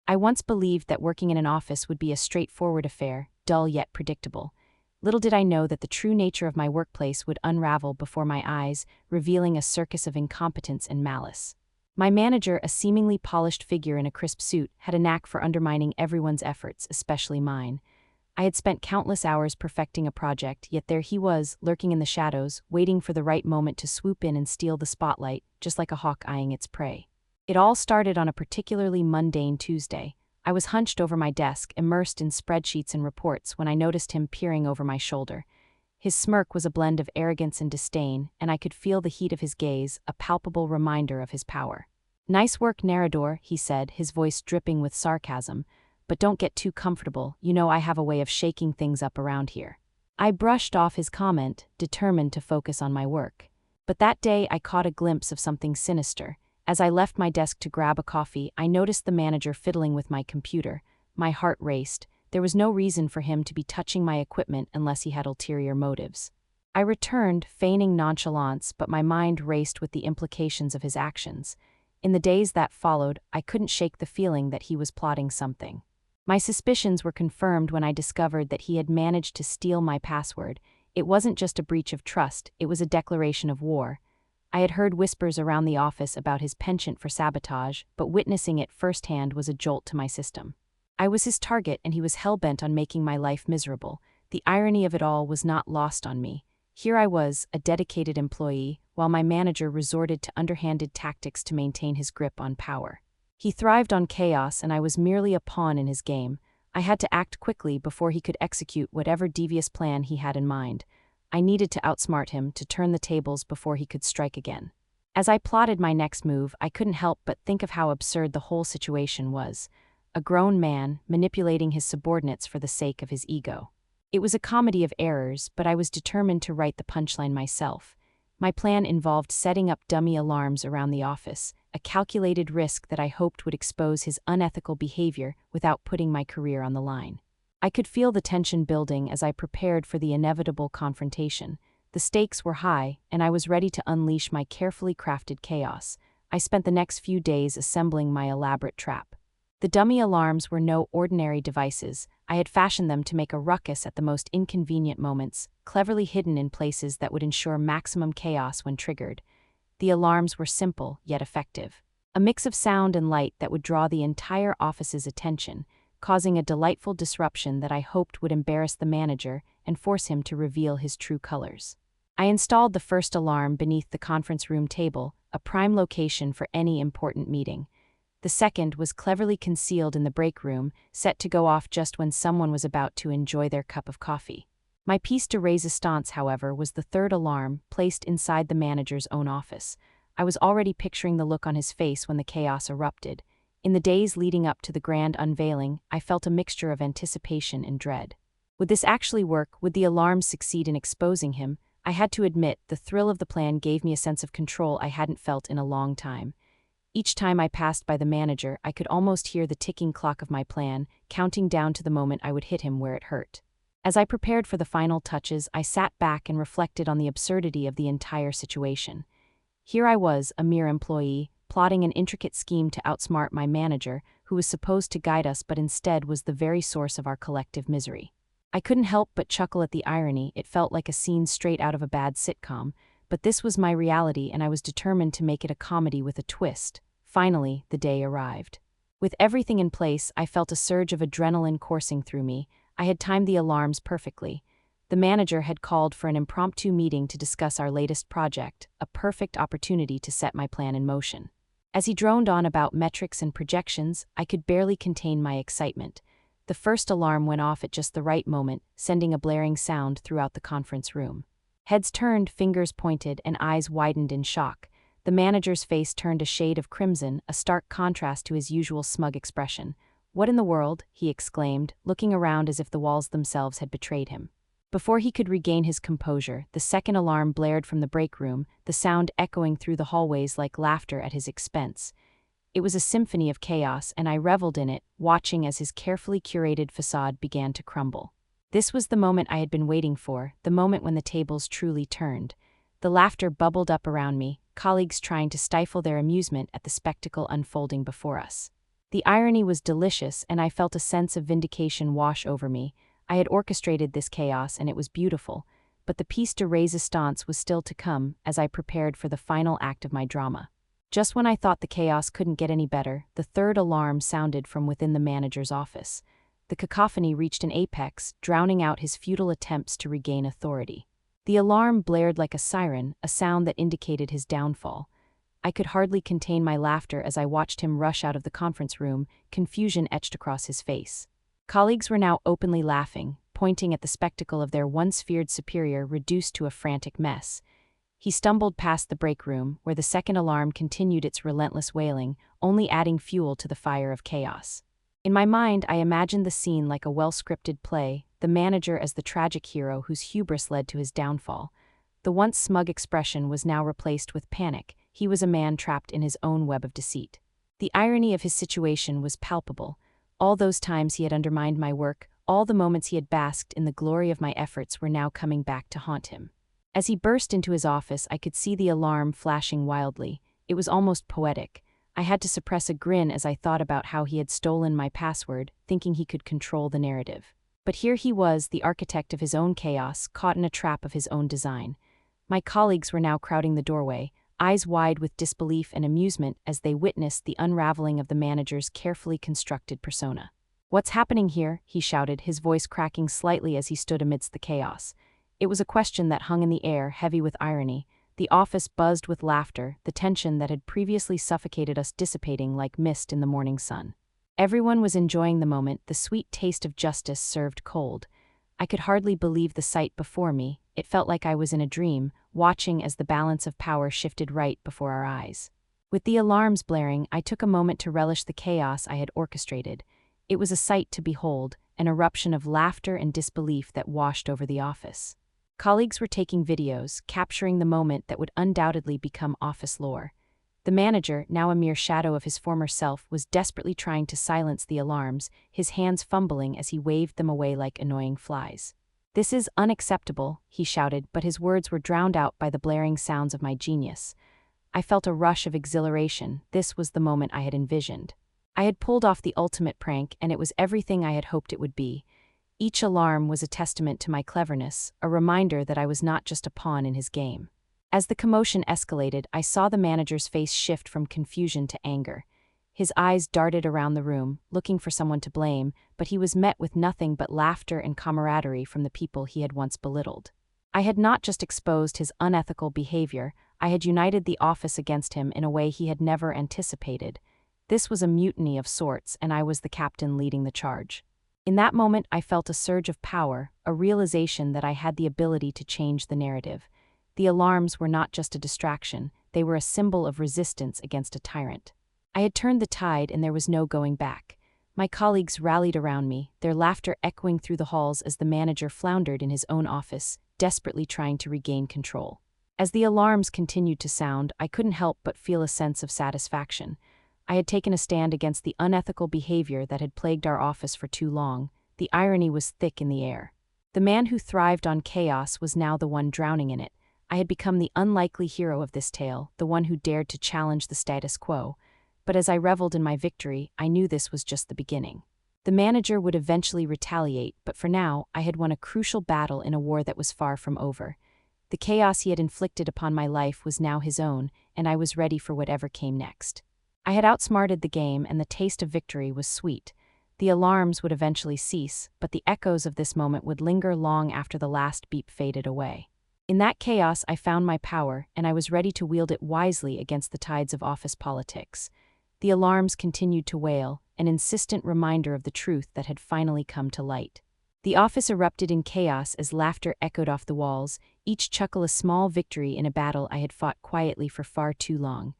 I once believed that working in an office would be a straightforward affair, dull yet predictable. Little did I know that the true nature of my workplace would unravel before my eyes, revealing a circus of incompetence and malice. My manager, a seemingly polished figure in a crisp suit, had a knack for undermining everyone's efforts, especially mine. I had spent countless hours perfecting a project, yet there he was, lurking in the shadows, waiting for the right moment to swoop in and steal the spotlight, just like a hawk eyeing its prey. It all started on a particularly mundane Tuesday. I was hunched over my desk, immersed in spreadsheets and reports, when I noticed him peering over my shoulder. His smirk was a blend of arrogance and disdain, and I could feel the heat of his gaze, a palpable reminder of his power. "Nice work, Narrador," he said, his voice dripping with sarcasm. "But don't get too comfortable, you know I have a way of shaking things up around here." I brushed off his comment, determined to focus on my work. But that day I caught a glimpse of something sinister. As I left my desk to grab a coffee, I noticed the manager fiddling with my computer. My heart raced. There was no reason for him to be touching my equipment unless he had ulterior motives. I returned, feigning nonchalance, but my mind raced with the implications of his actions. In the days that followed, I couldn't shake the feeling that he was plotting something. My suspicions were confirmed when I discovered that he had managed to steal my password. It wasn't just a breach of trust, it was a declaration of war. I had heard whispers around the office about his penchant for sabotage, but witnessing it firsthand was a jolt to my system. I was his target, and he was hell-bent on making my life miserable. The irony of it all was not lost on me. Here I was, a dedicated employee, while my manager resorted to underhanded tactics to maintain his grip on power. He thrived on chaos, and I was merely a pawn in his game. I had to act quickly before he could execute whatever devious plan he had in mind. I needed to outsmart him, to turn the tables before he could strike again. As I plotted my next move, I couldn't help but think of how absurd the whole situation was. A grown man, manipulating his subordinates for the sake of his ego. It was a comedy of errors, but I was determined to write the punchline myself. My plan involved setting up dummy alarms around the office, a calculated risk that I hoped would expose his unethical behavior without putting my career on the line. I could feel the tension building as I prepared for the inevitable confrontation. The stakes were high, and I was ready to unleash my carefully crafted chaos. I spent the next few days assembling my elaborate trap. The dummy alarms were no ordinary devices. I had fashioned them to make a ruckus at the most inconvenient moments, cleverly hidden in places that would ensure maximum chaos when triggered. The alarms were simple, yet effective. A mix of sound and light that would draw the entire office's attention, causing a delightful disruption that I hoped would embarrass the manager and force him to reveal his true colors. I installed the first alarm beneath the conference room table, a prime location for any important meeting. The second was cleverly concealed in the break room, set to go off just when someone was about to enjoy their cup of coffee. My piece de resistance, however, was the third alarm, placed inside the manager's own office. I was already picturing the look on his face when the chaos erupted. In the days leading up to the grand unveiling, I felt a mixture of anticipation and dread. Would this actually work? Would the alarms succeed in exposing him? I had to admit, the thrill of the plan gave me a sense of control I hadn't felt in a long time. Each time I passed by the manager, I could almost hear the ticking clock of my plan, counting down to the moment I would hit him where it hurt. As I prepared for the final touches, I sat back and reflected on the absurdity of the entire situation. Here I was, a mere employee, plotting an intricate scheme to outsmart my manager, who was supposed to guide us but instead was the very source of our collective misery. I couldn't help but chuckle at the irony. It felt like a scene straight out of a bad sitcom, but this was my reality and I was determined to make it a comedy with a twist. Finally, the day arrived. With everything in place, I felt a surge of adrenaline coursing through me. I had timed the alarms perfectly. The manager had called for an impromptu meeting to discuss our latest project, a perfect opportunity to set my plan in motion. As he droned on about metrics and projections, I could barely contain my excitement. The first alarm went off at just the right moment, sending a blaring sound throughout the conference room. Heads turned, fingers pointed, and eyes widened in shock. The manager's face turned a shade of crimson, a stark contrast to his usual smug expression. "What in the world?" he exclaimed, looking around as if the walls themselves had betrayed him. Before he could regain his composure, the second alarm blared from the break room, the sound echoing through the hallways like laughter at his expense. It was a symphony of chaos, and I reveled in it, watching as his carefully curated facade began to crumble. This was the moment I had been waiting for, the moment when the tables truly turned. The laughter bubbled up around me, colleagues trying to stifle their amusement at the spectacle unfolding before us. The irony was delicious, and I felt a sense of vindication wash over me. I had orchestrated this chaos, and it was beautiful, but the piece de resistance was still to come as I prepared for the final act of my drama. Just when I thought the chaos couldn't get any better, the third alarm sounded from within the manager's office. The cacophony reached an apex, drowning out his futile attempts to regain authority. The alarm blared like a siren, a sound that indicated his downfall. I could hardly contain my laughter as I watched him rush out of the conference room, confusion etched across his face. Colleagues were now openly laughing, pointing at the spectacle of their once feared superior reduced to a frantic mess. He stumbled past the break room, where the second alarm continued its relentless wailing, only adding fuel to the fire of chaos. In my mind, I imagined the scene like a well-scripted play, the manager as the tragic hero whose hubris led to his downfall. The once smug expression was now replaced with panic. He was a man trapped in his own web of deceit. The irony of his situation was palpable. All those times he had undermined my work, all the moments he had basked in the glory of my efforts were now coming back to haunt him. As he burst into his office, I could see the alarm flashing wildly. It was almost poetic. I had to suppress a grin as I thought about how he had stolen my password, thinking he could control the narrative. But here he was, the architect of his own chaos, caught in a trap of his own design. My colleagues were now crowding the doorway, eyes wide with disbelief and amusement as they witnessed the unraveling of the manager's carefully constructed persona. "What's happening here?" he shouted, his voice cracking slightly as he stood amidst the chaos. It was a question that hung in the air, heavy with irony. The office buzzed with laughter, the tension that had previously suffocated us dissipating like mist in the morning sun. Everyone was enjoying the moment, the sweet taste of justice served cold. I could hardly believe the sight before me. It felt like I was in a dream, watching as the balance of power shifted right before our eyes. With the alarms blaring, I took a moment to relish the chaos I had orchestrated. It was a sight to behold, an eruption of laughter and disbelief that washed over the office. Colleagues were taking videos, capturing the moment that would undoubtedly become office lore. The manager, now a mere shadow of his former self, was desperately trying to silence the alarms, his hands fumbling as he waved them away like annoying flies. "This is unacceptable," he shouted, but his words were drowned out by the blaring sounds of my genius. I felt a rush of exhilaration. This was the moment I had envisioned. I had pulled off the ultimate prank, and it was everything I had hoped it would be. Each alarm was a testament to my cleverness, a reminder that I was not just a pawn in his game. As the commotion escalated, I saw the manager's face shift from confusion to anger. His eyes darted around the room, looking for someone to blame, but he was met with nothing but laughter and camaraderie from the people he had once belittled. I had not just exposed his unethical behavior, I had united the office against him in a way he had never anticipated. This was a mutiny of sorts, and I was the captain leading the charge. In that moment, I felt a surge of power, a realization that I had the ability to change the narrative. The alarms were not just a distraction, they were a symbol of resistance against a tyrant. I had turned the tide, and there was no going back. My colleagues rallied around me, their laughter echoing through the halls as the manager floundered in his own office, desperately trying to regain control. As the alarms continued to sound, I couldn't help but feel a sense of satisfaction. I had taken a stand against the unethical behavior that had plagued our office for too long. The irony was thick in the air. The man who thrived on chaos was now the one drowning in it. I had become the unlikely hero of this tale, the one who dared to challenge the status quo. But as I reveled in my victory, I knew this was just the beginning. The manager would eventually retaliate, but for now, I had won a crucial battle in a war that was far from over. The chaos he had inflicted upon my life was now his own, and I was ready for whatever came next. I had outsmarted the game, and the taste of victory was sweet. The alarms would eventually cease, but the echoes of this moment would linger long after the last beep faded away. In that chaos, I found my power, and I was ready to wield it wisely against the tides of office politics. The alarms continued to wail, an insistent reminder of the truth that had finally come to light. The office erupted in chaos as laughter echoed off the walls, each chuckle a small victory in a battle I had fought quietly for far too long.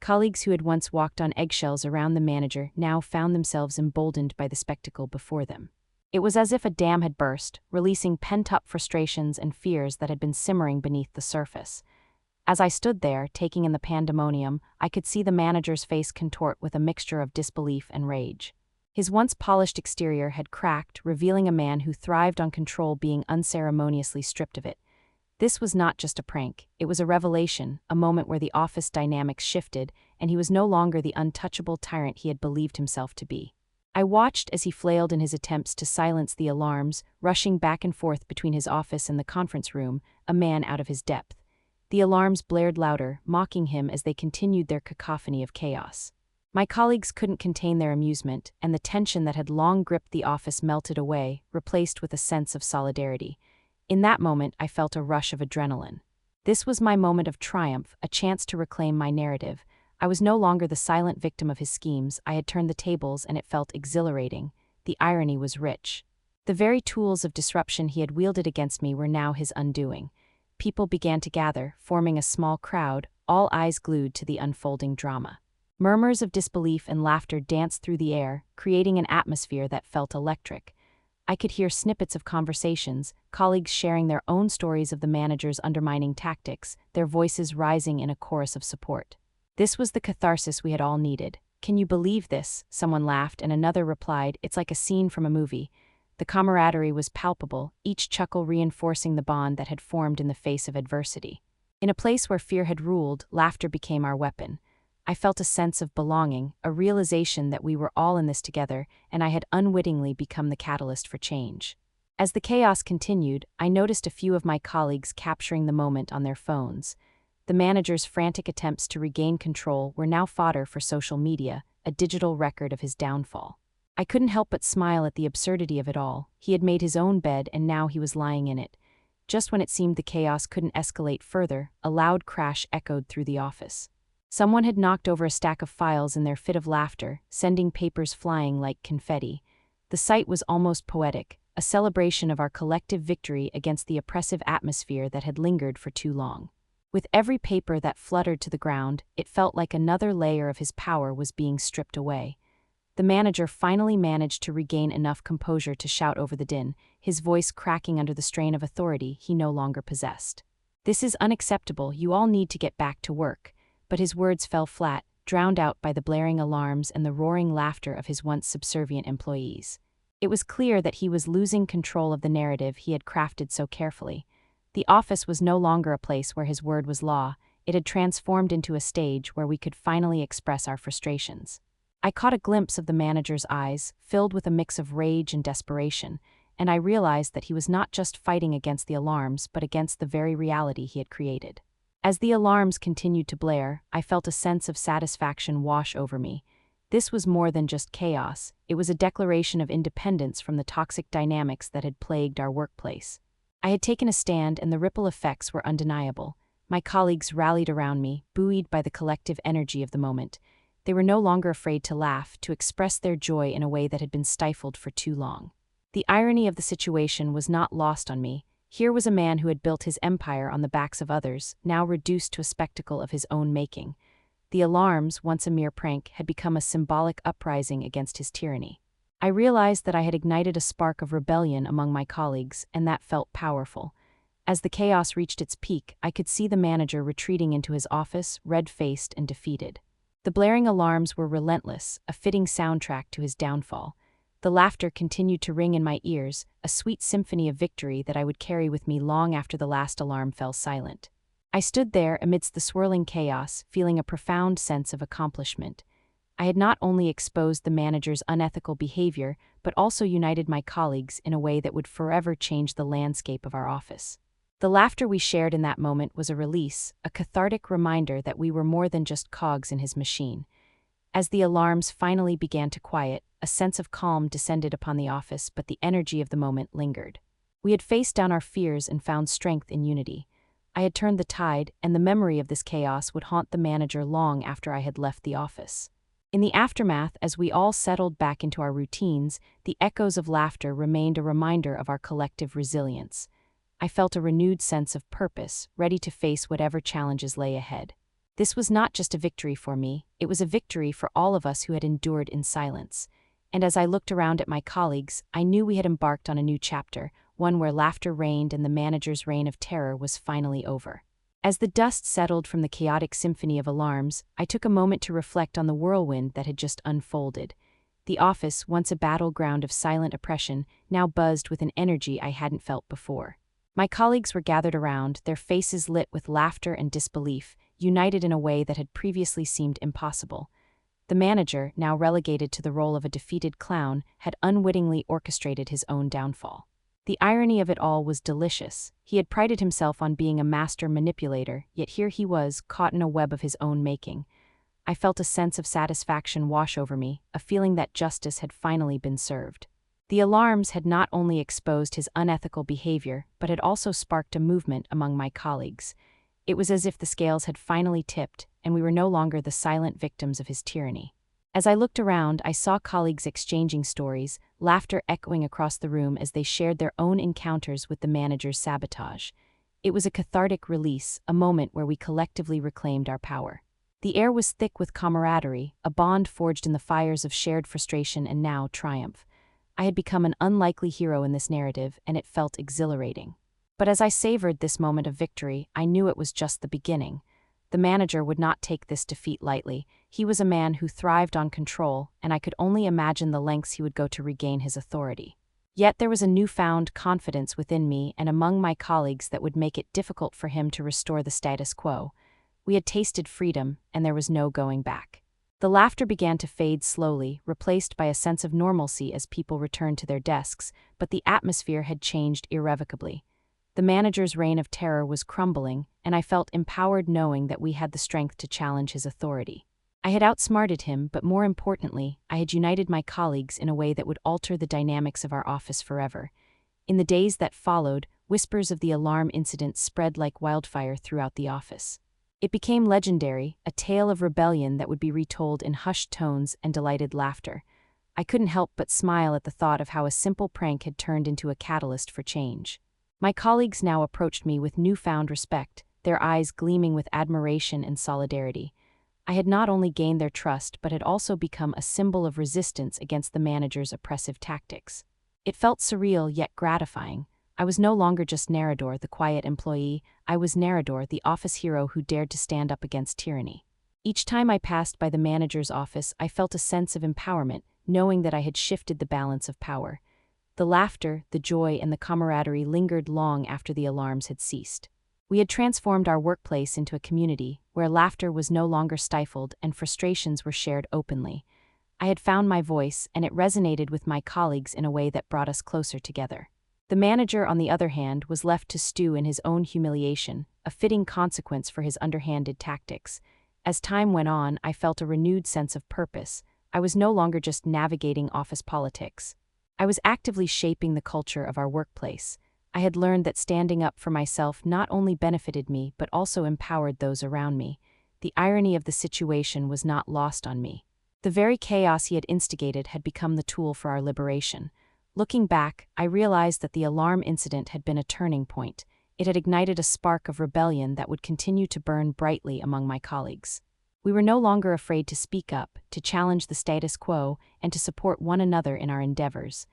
Colleagues who had once walked on eggshells around the manager now found themselves emboldened by the spectacle before them. It was as if a dam had burst, releasing pent-up frustrations and fears that had been simmering beneath the surface. As I stood there, taking in the pandemonium, I could see the manager's face contort with a mixture of disbelief and rage. His once polished exterior had cracked, revealing a man who thrived on control being unceremoniously stripped of it. This was not just a prank, it was a revelation, a moment where the office dynamics shifted, and he was no longer the untouchable tyrant he had believed himself to be. I watched as he flailed in his attempts to silence the alarms, rushing back and forth between his office and the conference room, a man out of his depth. The alarms blared louder, mocking him as they continued their cacophony of chaos. My colleagues couldn't contain their amusement, and the tension that had long gripped the office melted away, replaced with a sense of solidarity. In that moment, I felt a rush of adrenaline. This was my moment of triumph, a chance to reclaim my narrative. I was no longer the silent victim of his schemes. I had turned the tables, and it felt exhilarating. The irony was rich. The very tools of disruption he had wielded against me were now his undoing. People began to gather, forming a small crowd, all eyes glued to the unfolding drama. Murmurs of disbelief and laughter danced through the air, creating an atmosphere that felt electric. I could hear snippets of conversations, colleagues sharing their own stories of the manager's undermining tactics, their voices rising in a chorus of support. This was the catharsis we had all needed. "Can you believe this?" Someone laughed, and another replied, "It's like a scene from a movie." The camaraderie was palpable, each chuckle reinforcing the bond that had formed in the face of adversity. In a place where fear had ruled, laughter became our weapon. I felt a sense of belonging, a realization that we were all in this together, and I had unwittingly become the catalyst for change. As the chaos continued, I noticed a few of my colleagues capturing the moment on their phones. The manager's frantic attempts to regain control were now fodder for social media, a digital record of his downfall. I couldn't help but smile at the absurdity of it all. He had made his own bed, and now he was lying in it. Just when it seemed the chaos couldn't escalate further, a loud crash echoed through the office. Someone had knocked over a stack of files in their fit of laughter, sending papers flying like confetti. The sight was almost poetic, a celebration of our collective victory against the oppressive atmosphere that had lingered for too long. With every paper that fluttered to the ground, it felt like another layer of his power was being stripped away. The manager finally managed to regain enough composure to shout over the din, his voice cracking under the strain of authority he no longer possessed. "This is unacceptable, you all need to get back to work." But his words fell flat, drowned out by the blaring alarms and the roaring laughter of his once subservient employees. It was clear that he was losing control of the narrative he had crafted so carefully. The office was no longer a place where his word was law. It had transformed into a stage where we could finally express our frustrations. I caught a glimpse of the manager's eyes, filled with a mix of rage and desperation, and I realized that he was not just fighting against the alarms but against the very reality he had created. As the alarms continued to blare, I felt a sense of satisfaction wash over me. This was more than just chaos. It was a declaration of independence from the toxic dynamics that had plagued our workplace. I had taken a stand, and the ripple effects were undeniable. My colleagues rallied around me, buoyed by the collective energy of the moment. They were no longer afraid to laugh, to express their joy in a way that had been stifled for too long. The irony of the situation was not lost on me. Here was a man who had built his empire on the backs of others, now reduced to a spectacle of his own making. The alarms, once a mere prank, had become a symbolic uprising against his tyranny. I realized that I had ignited a spark of rebellion among my colleagues, and that felt powerful. As the chaos reached its peak, I could see the manager retreating into his office, red-faced and defeated. The blaring alarms were relentless, a fitting soundtrack to his downfall. The laughter continued to ring in my ears, a sweet symphony of victory that I would carry with me long after the last alarm fell silent. I stood there amidst the swirling chaos, feeling a profound sense of accomplishment. I had not only exposed the manager's unethical behavior, but also united my colleagues in a way that would forever change the landscape of our office. The laughter we shared in that moment was a release, a cathartic reminder that we were more than just cogs in his machine. As the alarms finally began to quiet, a sense of calm descended upon the office, but the energy of the moment lingered. We had faced down our fears and found strength in unity. I had turned the tide, and the memory of this chaos would haunt the manager long after I had left the office. In the aftermath, as we all settled back into our routines, the echoes of laughter remained a reminder of our collective resilience. I felt a renewed sense of purpose, ready to face whatever challenges lay ahead. This was not just a victory for me, it was a victory for all of us who had endured in silence. And as I looked around at my colleagues, I knew we had embarked on a new chapter, one where laughter reigned and the manager's reign of terror was finally over. As the dust settled from the chaotic symphony of alarms, I took a moment to reflect on the whirlwind that had just unfolded. The office, once a battleground of silent oppression, now buzzed with an energy I hadn't felt before. My colleagues were gathered around, their faces lit with laughter and disbelief, united in a way that had previously seemed impossible. The manager, now relegated to the role of a defeated clown, had unwittingly orchestrated his own downfall. The irony of it all was delicious. He had prided himself on being a master manipulator, yet here he was, caught in a web of his own making. I felt a sense of satisfaction wash over me, a feeling that justice had finally been served. The alarms had not only exposed his unethical behavior, but had also sparked a movement among my colleagues. It was as if the scales had finally tipped, and we were no longer the silent victims of his tyranny. As I looked around, I saw colleagues exchanging stories, laughter echoing across the room as they shared their own encounters with the manager's sabotage. It was a cathartic release, a moment where we collectively reclaimed our power. The air was thick with camaraderie, a bond forged in the fires of shared frustration and now triumph. I had become an unlikely hero in this narrative, and it felt exhilarating. But as I savored this moment of victory, I knew it was just the beginning. The manager would not take this defeat lightly. He was a man who thrived on control, and I could only imagine the lengths he would go to regain his authority. Yet there was a newfound confidence within me and among my colleagues that would make it difficult for him to restore the status quo. We had tasted freedom, and there was no going back. The laughter began to fade slowly, replaced by a sense of normalcy as people returned to their desks, but the atmosphere had changed irrevocably. The manager's reign of terror was crumbling, and I felt empowered knowing that we had the strength to challenge his authority. I had outsmarted him, but more importantly, I had united my colleagues in a way that would alter the dynamics of our office forever. In the days that followed, whispers of the alarm incident spread like wildfire throughout the office. It became legendary, a tale of rebellion that would be retold in hushed tones and delighted laughter. I couldn't help but smile at the thought of how a simple prank had turned into a catalyst for change. My colleagues now approached me with newfound respect, their eyes gleaming with admiration and solidarity. I had not only gained their trust but had also become a symbol of resistance against the manager's oppressive tactics. It felt surreal yet gratifying. I was no longer just Nerador, the quiet employee. I was Nerador, the office hero who dared to stand up against tyranny. Each time I passed by the manager's office, I felt a sense of empowerment, knowing that I had shifted the balance of power. The laughter, the joy, and the camaraderie lingered long after the alarms had ceased. We had transformed our workplace into a community where laughter was no longer stifled and frustrations were shared openly. I had found my voice, and it resonated with my colleagues in a way that brought us closer together. The manager, on the other hand, was left to stew in his own humiliation, a fitting consequence for his underhanded tactics. As time went on, I felt a renewed sense of purpose. I was no longer just navigating office politics. I was actively shaping the culture of our workplace. I had learned that standing up for myself not only benefited me but also empowered those around me. The irony of the situation was not lost on me. The very chaos he had instigated had become the tool for our liberation. Looking back, I realized that the alarm incident had been a turning point. It had ignited a spark of rebellion that would continue to burn brightly among my colleagues. We were no longer afraid to speak up, to challenge the status quo, and to support one another in our endeavors.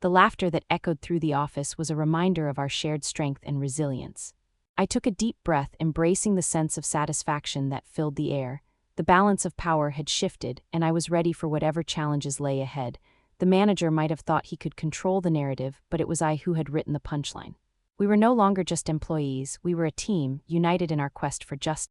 The laughter that echoed through the office was a reminder of our shared strength and resilience. I took a deep breath, embracing the sense of satisfaction that filled the air. The balance of power had shifted, and I was ready for whatever challenges lay ahead. The manager might have thought he could control the narrative, but it was I who had written the punchline. We were no longer just employees, we were a team, united in our quest for justice.